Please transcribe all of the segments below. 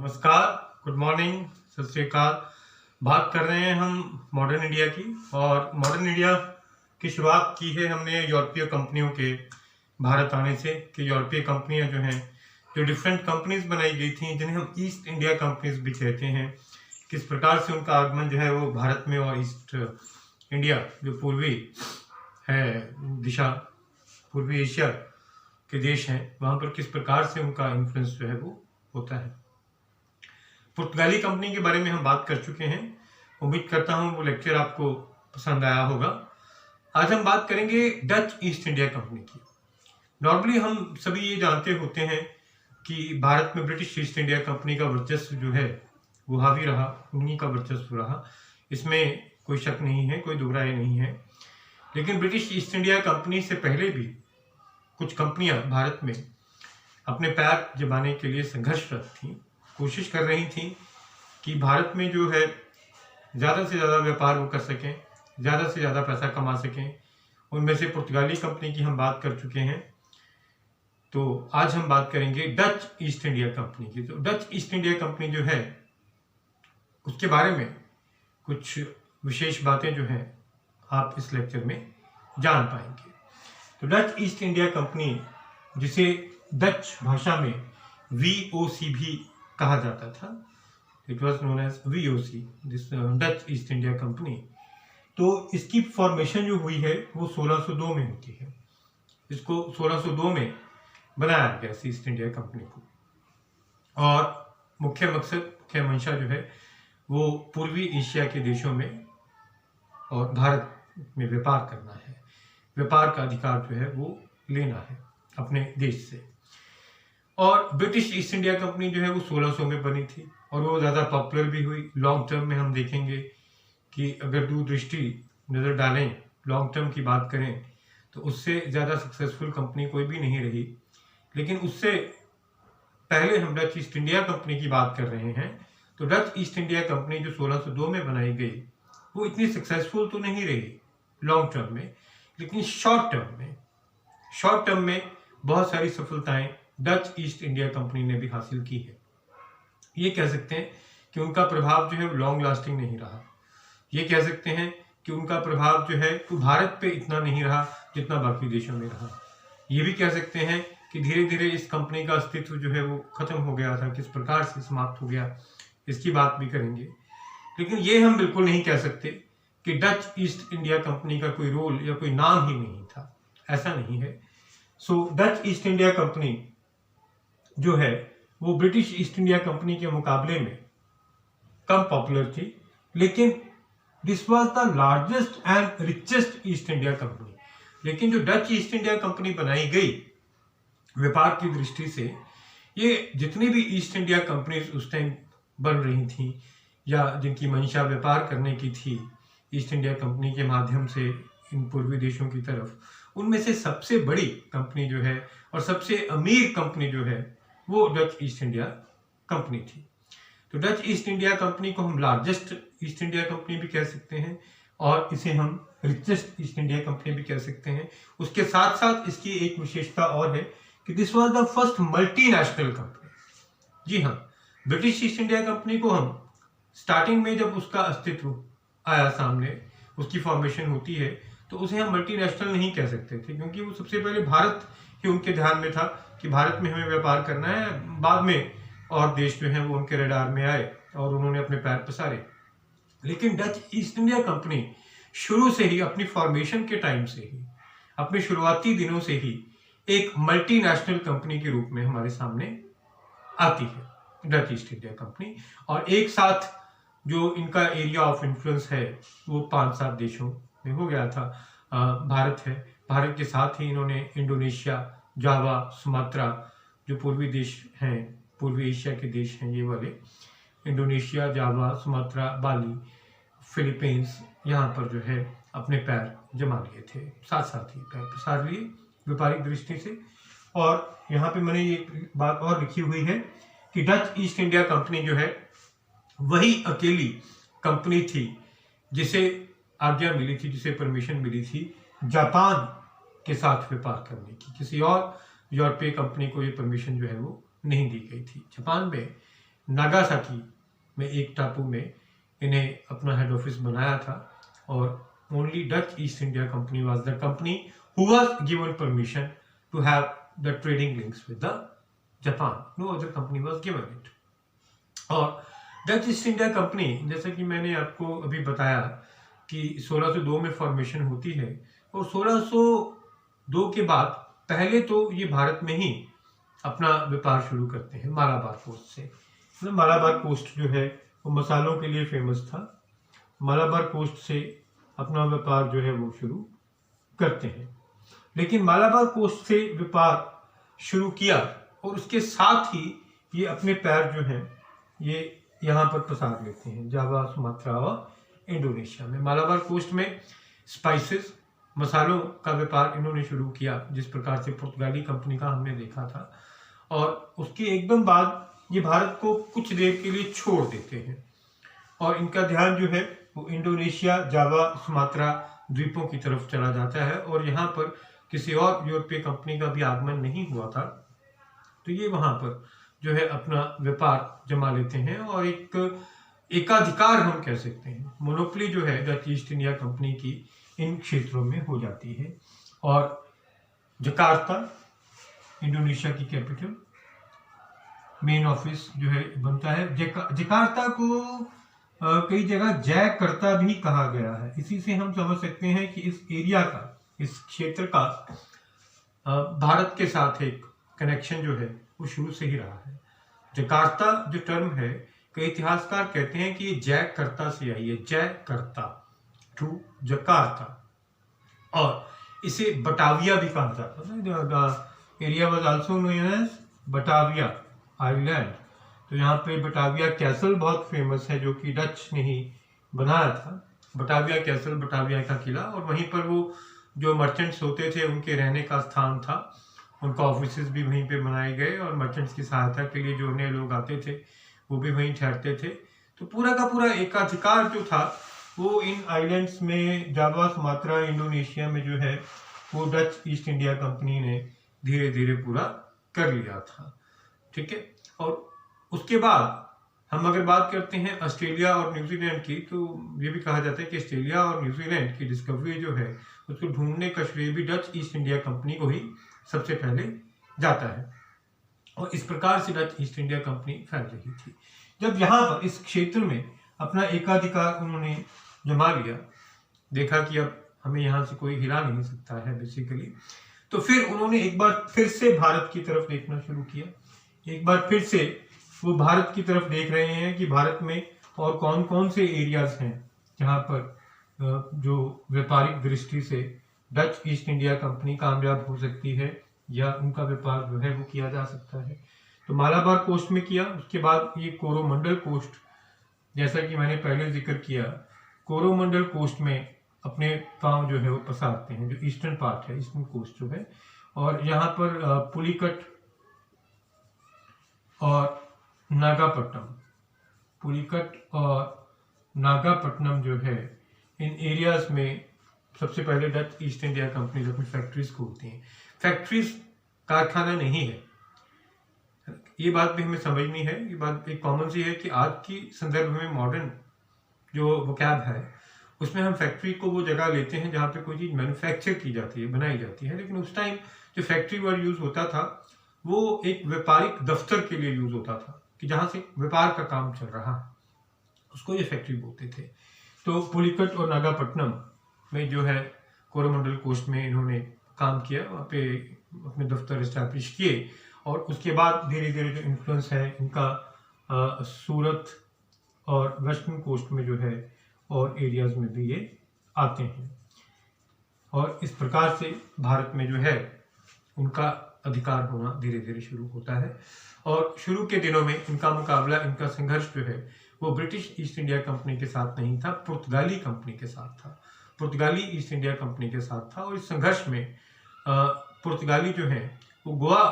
नमस्कार, good morning, सत श्री अकाल। बात कर रहे हैं हम मॉडर्न इंडिया की। और मॉडर्न इंडिया की शुरुआत की है हमने यूरोपीय कंपनियों के भारत आने से। कि यूरोपीय कंपनियां जो हैं, जो डिफरेंट कंपनीज बनाई गई थी, जिन्हें हम ईस्ट इंडिया कंपनीज भी कहते हैं, किस प्रकार से उनका आगमन जो है वो भारत में और ईस्ट इंडिया जो पूर्वी है दिशा, पूर्वी एशिया के देश हैं, वहाँ पर किस प्रकार से उनका इन्फ्लुएंस जो है वो होता है। पुर्तगाली कंपनी के बारे में हम बात कर चुके हैं। उम्मीद करता हूं वो लेक्चर आपको पसंद आया होगा। आज हम बात करेंगे डच ईस्ट इंडिया कंपनी की। नॉर्मली हम सभी ये जानते होते हैं कि भारत में ब्रिटिश ईस्ट इंडिया कंपनी का वर्चस्व जो है वो हावी रहा, उन्हीं का वर्चस्व रहा, इसमें कोई शक नहीं है, कोई दो राय नहीं है। लेकिन ब्रिटिश ईस्ट इंडिया कंपनी से पहले भी कुछ कंपनियां भारत में अपने पैर जमाने के लिए संघर्षरत थी, कोशिश कर रही थी कि भारत में जो है ज़्यादा से ज़्यादा व्यापार वो कर सकें, ज़्यादा से ज़्यादा पैसा कमा सकें। उनमें से पुर्तगाली कंपनी की हम बात कर चुके हैं। तो आज हम बात करेंगे डच ईस्ट इंडिया कंपनी की। तो डच ईस्ट इंडिया कंपनी जो है उसके बारे में कुछ विशेष बातें जो हैं आप इस लेक्चर में जान पाएंगे। तो डच ईस्ट इंडिया कंपनी, जिसे डच भाषा में VOC भी कहा जाता था, it was known as VOC, this Dutch East India Company. तो इसकी फॉर्मेशन जो हुई है वो 1602 में होती है। इसको 1602 में बनाया गया ईस्ट इंडिया कंपनी को। और मुख्य मकसद, मुख्य मंशा जो है वो पूर्वी एशिया के देशों में और भारत में व्यापार करना है। व्यापार का अधिकार जो है वो लेना है अपने देश से। और ब्रिटिश ईस्ट इंडिया कंपनी जो है वो 1600 में बनी थी और वो ज़्यादा पॉपुलर भी हुई। लॉन्ग टर्म में हम देखेंगे कि अगर दूरदृष्टि नज़र डालें, लॉन्ग टर्म की बात करें, तो उससे ज़्यादा सक्सेसफुल कंपनी कोई भी नहीं रही। लेकिन उससे पहले हम डच ईस्ट इंडिया कंपनी की बात कर रहे हैं। तो डच ईस्ट इंडिया कंपनी जो 1602 में बनाई गई वो इतनी सक्सेसफुल तो नहीं रही लॉन्ग टर्म में, लेकिन शॉर्ट टर्म में बहुत सारी सफलताएं डच ईस्ट इंडिया कंपनी ने भी हासिल की है। ये कह सकते हैं कि उनका प्रभाव जो है वो लॉन्ग लास्टिंग नहीं रहा। ये कह सकते हैं कि उनका प्रभाव जो है वो भारत पे इतना नहीं रहा जितना बाकी देशों में रहा। ये भी कह सकते हैं कि धीरे धीरे इस कंपनी का अस्तित्व जो है वो खत्म हो गया था, किस प्रकार से समाप्त हो गया, इसकी बात भी करेंगे। लेकिन ये हम बिल्कुल नहीं कह सकते कि डच ईस्ट इंडिया कंपनी का कोई रोल या कोई नाम ही नहीं था, ऐसा नहीं है। सो डच ईस्ट इंडिया कंपनी जो है वो ब्रिटिश ईस्ट इंडिया कंपनी के मुकाबले में कम पॉपुलर थी, लेकिन this was the largest and richest east India company. लेकिन जो डच ईस्ट इंडिया कंपनी बनाई गई व्यापार की दृष्टि से, ये जितनी भी ईस्ट इंडिया कंपनीज उस टाइम बन रही थी या जिनकी मंशा व्यापार करने की थी ईस्ट इंडिया कंपनी के माध्यम से इन पूर्वी देशों की तरफ, उनमें से सबसे बड़ी कंपनी जो है और सबसे अमीर कंपनी जो है वो डच ईस्ट इंडिया कंपनी थी। तो डच ईस्ट इंडिया कंपनी को हम लार्जेस्ट ईस्ट इंडिया कंपनी भी कह सकते हैं और इसे हम रिचेस्ट ईस्ट इंडिया कंपनी भी कह सकते हैं। उसके साथ साथ इसकी एक विशेषता और है कि this was the first multinational company. जी हाँ, ब्रिटिश ईस्ट इंडिया कंपनी को हम स्टार्टिंग में जब उसका अस्तित्व आया सामने, उसकी फॉर्मेशन होती है, तो उसे हम मल्टीनेशनल नहीं कह सकते थे, क्योंकि वो सबसे पहले भारत ही उनके ध्यान में था कि भारत में हमें व्यापार करना है। बाद में और देश जो है वो उनके रडार में आए और उन्होंने अपने पैर पसारे। लेकिन डच ईस्ट इंडिया कंपनी शुरू से ही, अपनी फॉर्मेशन के टाइम से ही, अपने शुरुआती दिनों से ही एक मल्टीनेशनल कंपनी के रूप में हमारे सामने आती है डच ईस्ट इंडिया कंपनी। और एक साथ जो इनका एरिया ऑफ इन्फ्लुएंस है वो 5-7 देशों में हो गया था। भारत है, भारत के साथ ही इन्होंने इंडोनेशिया, जावा, सुमात्रा, जो पूर्वी देश हैं, पूर्वी एशिया के देश हैं ये वाले, इंडोनेशिया, जावा, सुमात्रा, बाली, फिलीपींस, यहाँ पर जो है अपने पैर जमा लिए थे, साथ साथ ही पैर पसार लिए व्यापारिक दृष्टि से। और यहाँ पे मैंने ये बात और लिखी हुई है कि डच ईस्ट इंडिया कंपनी जो है वही अकेली कंपनी थी जिसे आज्ञा मिली थी, जिसे परमिशन मिली थी जापान के साथ व्यापार करने की। किसी और यूरोपीय कंपनी को ये परमिशन जो है वो नहीं दी गई थी। जापान में नागासाकी में एक टापू में इन्हें अपना हेड ऑफिस बनाया था और only Dutch East India Company was the company who was given permission to have the trading links with the Japan, no other company was given it. और डच ईस्ट इंडिया कंपनी, जैसा कि मैंने आपको अभी बताया कि 1602 में फॉर्मेशन होती है और 1602 के बाद पहले तो ये भारत में ही अपना व्यापार शुरू करते हैं मालाबार कोस्ट से। मतलब मालाबार कोस्ट जो है वो मसालों के लिए फेमस था। मालाबार कोस्ट से अपना व्यापार जो है वो शुरू करते हैं। लेकिन मालाबार कोस्ट से व्यापार शुरू किया और उसके साथ ही ये अपने पैर जो हैं ये यहाँ पर पसार लेते हैं, जावा, सुमात्रा और इंडोनेशिया में। मालाबार कोस्ट में स्पाइसेस, मसालों का व्यापार इन्होंने शुरू किया, जिस प्रकार से पुर्तगाली कंपनी का हमने देखा था। और उसके एकदम बाद ये भारत को कुछ देर के लिए छोड़ देते हैं और इनका ध्यान जो है वो इंडोनेशिया, जावा, सुमात्रा द्वीपों की तरफ चला जाता है और यहाँ पर किसी और यूरोपीय कंपनी का भी आगमन नहीं हुआ था, तो ये वहाँ पर जो है अपना व्यापार जमा लेते हैं और एक एकाधिकार हम कह सकते हैं, मोनोपोली जो है डच ईस्ट इंडिया कंपनी की इन क्षेत्रों में हो जाती है। और जकार्ता, इंडोनेशिया की कैपिटल, मेन ऑफिस जो है बनता है। जकार्ता को कई जगह जयकर्ता भी कहा गया है। इसी से हम समझ सकते हैं कि इस एरिया का, इस क्षेत्र का भारत के साथ एक कनेक्शन जो है वो शुरू से ही रहा है। जकार्ता जो टर्म है, कई इतिहासकार कहते हैं कि ये जयकर्ता से आई है, जयकर्ता टू जकार्ता। और इसे बटाविया भी कहा जाता है। Area was also known as Batavia island. तो यहाँ पे बटाविया कैसल बहुत फेमस है, जो कि डच ने ही बनाया था। बटाविया कैसल, बटाविया का किला, और वहीं पर वो जो मर्चेंट्स होते थे उनके रहने का स्थान था। उनका ऑफिसेस भी वहीं पे बनाए गए और मर्चेंट्स की सहायता के लिए जो नए लोग आते थे वो भी वहीं ठहरते थे। तो पूरा का पूरा एकाधिकार जो था वो इन आइलैंड्स में, जावा, सुमात्रा, इंडोनेशिया में जो है वो डच ईस्ट इंडिया कंपनी ने धीरे धीरे पूरा कर लिया था। ठीक है। और उसके बाद हम अगर बात करते हैं ऑस्ट्रेलिया और न्यूजीलैंड की, तो ये भी कहा जाता है कि ऑस्ट्रेलिया और न्यूजीलैंड की डिस्कवरी जो है उसको ढूंढने का श्रेय भी डच ईस्ट इंडिया कंपनी को ही सबसे पहले जाता है। और इस प्रकार से डच ईस्ट इंडिया कंपनी फैल रही थी। जब यहाँ पर इस क्षेत्र में अपना एकाधिकार उन्होंने जमा लिया, देखा कि अब हमें यहाँ से कोई हिला नहीं सकता है बेसिकली, तो फिर उन्होंने एक बार फिर से भारत की तरफ देखना शुरू किया। एक बार फिर से वो भारत की तरफ देख रहे हैं कि भारत में और कौन कौन से एरियाज हैं जहाँ पर जो व्यापारिक दृष्टि से डच ईस्ट इंडिया कंपनी कामयाब हो सकती है या उनका व्यापार जो है वो किया जा सकता है। तो मालाबार कोस्ट में किया। उसके बाद ये कोरोमंडल कोस्ट, जैसा कि मैंने पहले जिक्र किया, कोरोमंडल कोस्ट में अपने पांव जो है वो पसारते हैं, जो ईस्टर्न पार्ट है, ईस्टर्न कोस्ट जो है। और यहाँ पर पुलिकट और नागापट्टनम, पुलिकट और नागापट्टनम जो है, इन एरियाज में सबसे पहले डच ईस्ट इंडिया कंपनी अपनी फैक्ट्रीज खोलती हैं। फैक्ट्रीज कारखाना नहीं है, ये बात भी हमें समझनी है। ये बात एक कॉमन सी है कि आज की संदर्भ में मॉडर्न जो वोकैब है उसमें हम फैक्ट्री को वो जगह लेते हैं जहाँ पे कोई चीज़ मैन्युफैक्चर की जाती है, बनाई जाती है। लेकिन उस टाइम जो फैक्ट्री वर्ड यूज होता था वो एक व्यापारिक दफ्तर के लिए यूज होता था, कि जहाँ से व्यापार का काम चल रहा है, उसको ये फैक्ट्री बोलते थे। तो पुलिकट और नागापट्टनम में जो है कोरोमंडल कोस्ट में इन्होंने काम किया, वहाँ पे अपने दफ्तर इस्टेब्लिश किए। और उसके बाद धीरे धीरे जो इन्फ्लुएंस है इनका सूरत और वेस्टर्न कोस्ट में जो है और एरियाज में भी ये आते हैं। और इस प्रकार से भारत में जो है उनका अधिकार होना धीरे धीरे शुरू होता है। और शुरू के दिनों में इनका मुकाबला, इनका संघर्ष जो है वो ब्रिटिश ईस्ट इंडिया कंपनी के साथ नहीं था, पुर्तगाली कंपनी के साथ था, पुर्तगाली ईस्ट इंडिया कंपनी के साथ था। और इस संघर्ष में पुर्तगाली जो है वो गोवा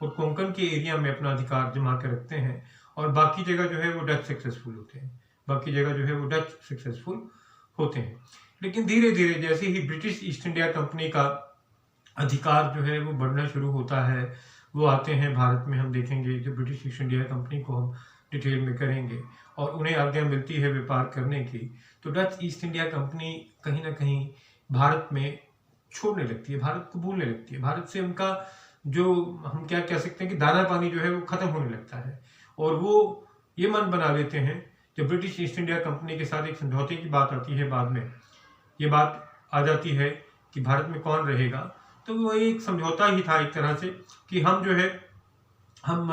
और कोंकण के एरिया में अपना अधिकार जमा कर रखते हैं और बाकी जगह जो है वो डच सक्सेसफुल होते हैं, बाकी जगह जो है वो डच सक्सेसफुल होते हैं। लेकिन धीरे धीरे जैसे ही ब्रिटिश ईस्ट इंडिया कंपनी का अधिकार जो है वो बढ़ना शुरू होता है, वो आते हैं भारत में। हम देखेंगे जो ब्रिटिश ईस्ट इंडिया कंपनी को हम डिटेल में करेंगे और उन्हें आज्ञा मिलती है व्यापार करने की, तो डच ईस्ट इंडिया कंपनी कहीं ना कहीं भारत में छोड़ने लगती है, भारत को भूलने लगती है। भारत से उनका जो हम क्या कह सकते हैं कि दाना पानी जो है वो खत्म होने लगता है और वो ये मन बना लेते हैं। जब ब्रिटिश ईस्ट इंडिया कंपनी के साथ एक समझौते की बात आती है, बाद में ये बात आ जाती है कि भारत में कौन रहेगा, तो वो एक समझौता ही था एक तरह से कि हम जो है हम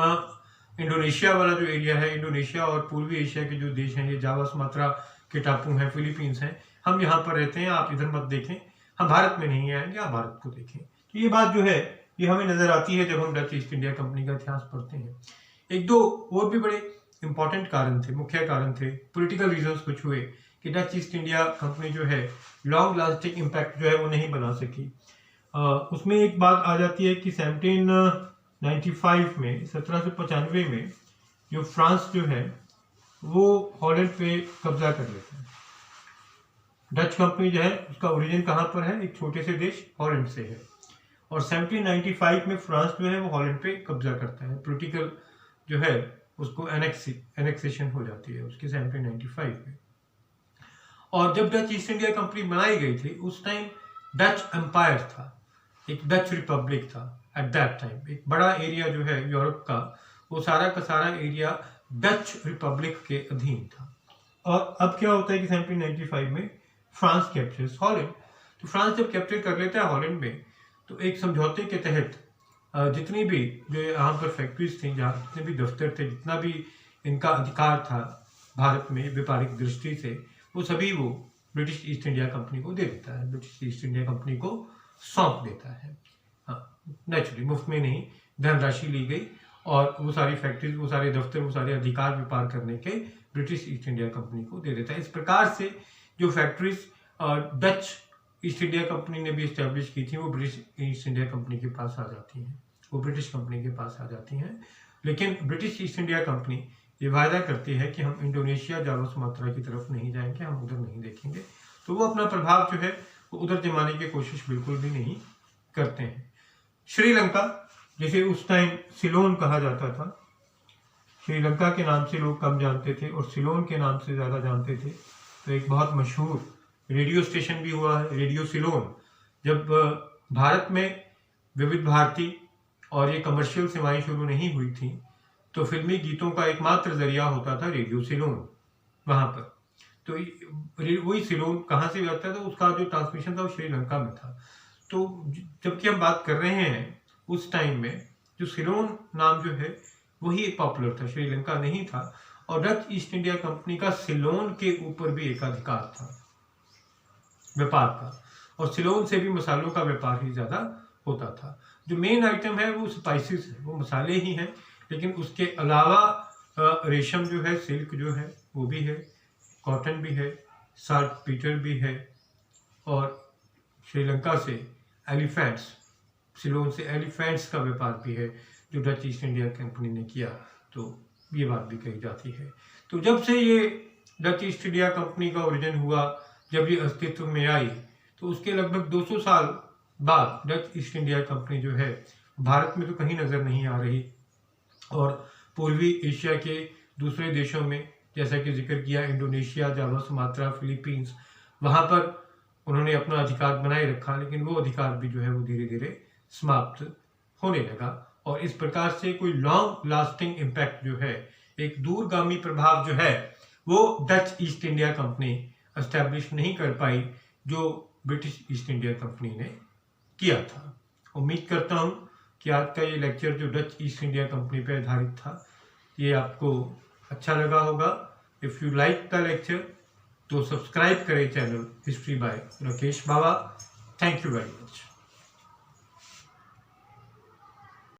इंडोनेशिया वाला जो एरिया है, इंडोनेशिया और पूर्वी एशिया के जो देश हैं, ये जावा सुमात्रा के टापू हैं, फिलीपींस हैं, हम यहाँ पर रहते हैं, आप इधर मत देखें, हम भारत में नहीं आएंगे, आप भारत को देखें। तो ये बात जो है ये हमें नजर आती है जब हम डच ईस्ट इंडिया कंपनी का इतिहास पढ़ते हैं। एक दो और भी बड़े इंपॉर्टेंट कारण थे, मुख्य कारण थे, पॉलिटिकल रीजंस कुछ हुए कि डच ईस्ट इंडिया कंपनी जो है लॉन्ग लास्टिंग इम्पैक्ट जो है वो नहीं बना सकी। उसमें एक बात आ जाती है कि 1795 में 1795 में जो फ्रांस जो है वो हॉलैंड पे कब्जा कर लेता है। डच कंपनी जो है उसका ओरिजिन कहाँ पर है, एक छोटे से देश हॉलैंड से है और 1795 में फ्रांस जो है वो हॉलैंड पे कब्जा करता है। पॉलिटिकल जो है उसको एनेक्सेशन हो जाती है उसकी 1795 में। और जब डच ईस्ट इंडिया कंपनी बनाई गई थी उस टाइम डच एम्पायर था, एक डच रिपब्लिक था एट दैट टाइम। एक बड़ा एरिया जो है यूरोप का वो सारा का सारा एरिया डच रिपब्लिक के अधीन था। और अब क्या होता है कि 1795 में फ्रांस कैप्चर्स हॉलैंड। तो फ्रांस जब कैप्चर कर लेता है हॉलैंड में, तो एक समझौते के तहत जितनी भी जो यहाँ पर फैक्ट्रीज थी, जहाँ जितने भी दफ्तर थे, जितना भी इनका अधिकार था भारत में व्यापारिक दृष्टि से, वो सभी वो ब्रिटिश ईस्ट इंडिया कंपनी को दे देता है, ब्रिटिश ईस्ट इंडिया कंपनी को सौंप देता है। हाँ, नेचुरली मुफ्त में नहीं, धनराशि ली गई और वो सारी फैक्ट्रीज, वो सारे दफ्तर, वो सारे अधिकार व्यापार करने के ब्रिटिश ईस्ट इंडिया कंपनी को दे देता है। इस प्रकार से जो factories Dutch East India company ने भी इस्टेब्लिश की थी वो ब्रिटिश ईस्ट इंडिया कंपनी के पास आ जाती हैं, वो ब्रिटिश कंपनी के पास आ जाती हैं। लेकिन ब्रिटिश ईस्ट इंडिया कंपनी ये वायदा करती है कि हम इंडोनेशिया, जावा सुमात्रा की तरफ नहीं जाएंगे, हम उधर नहीं देखेंगे। तो वो अपना प्रभाव जो है वो उधर जमाने की कोशिश बिल्कुल भी नहीं करते हैं। श्रीलंका, जिसे उस टाइम सिलोन कहा जाता था, श्रीलंका के नाम से लोग कम जानते थे और सिलोन के नाम से ज़्यादा जानते थे। तो एक बहुत मशहूर रेडियो स्टेशन भी हुआ है, रेडियो सिलोन। जब भारत में विविध भारती और ये कमर्शियल सेवाएं शुरू नहीं हुई थी, तो फिल्मी गीतों का एकमात्र जरिया होता था रेडियो सिलोन वहाँ पर। तो वही सिलोन कहाँ से आता था, तो उसका जो ट्रांसमिशन था वो श्रीलंका में था। तो जबकि हम बात कर रहे हैं उस टाइम में जो सिलोन नाम जो है वही पॉपुलर था, श्रीलंका नहीं था। और डच ईस्ट इंडिया कंपनी का सिलोन के ऊपर भी एकाधिकार था व्यापार का, और सिलोन से भी मसालों का व्यापार ही ज्यादा होता था। जो मेन आइटम है वो स्पाइसेस है, वो मसाले ही हैं, लेकिन उसके अलावा रेशम जो है, सिल्क जो है वो भी है, कॉटन भी है, साल्ट पीटर भी है, और श्रीलंका से एलिफेंट्स, सिलोन से एलिफेंट्स का व्यापार भी है जो डच ईस्ट इंडिया कंपनी ने किया। तो ये बात भी कही जाती है। तो जब से ये डच ईस्ट इंडिया कंपनी का ओरिजिन हुआ, जब ये अस्तित्व में आई, तो उसके लगभग 200 साल बाद डच ईस्ट इंडिया कंपनी जो है भारत में तो कहीं नजर नहीं आ रही, और पूर्वी एशिया के दूसरे देशों में, जैसा कि जिक्र किया, इंडोनेशिया, जावा सुमात्रा, फिलीपींस, वहां पर उन्होंने अपना अधिकार बनाए रखा, लेकिन वो अधिकार भी जो है वो धीरे धीरे समाप्त होने लगा। और इस प्रकार से कोई लॉन्ग लास्टिंग इम्पैक्ट जो है, एक दूरगामी प्रभाव जो है, वो Dutch East India company establish नहीं कर पाई जो ब्रिटिश ईस्ट इंडिया कंपनी ने किया था। उम्मीद करता हूँ कि आज का ये लेक्चर जो डच ईस्ट इंडिया कंपनी पर आधारित था, ये आपको अच्छा लगा होगा। If you like the lecture तो सब्सक्राइब करें channel history by Rakesh Baba. Thank you very much.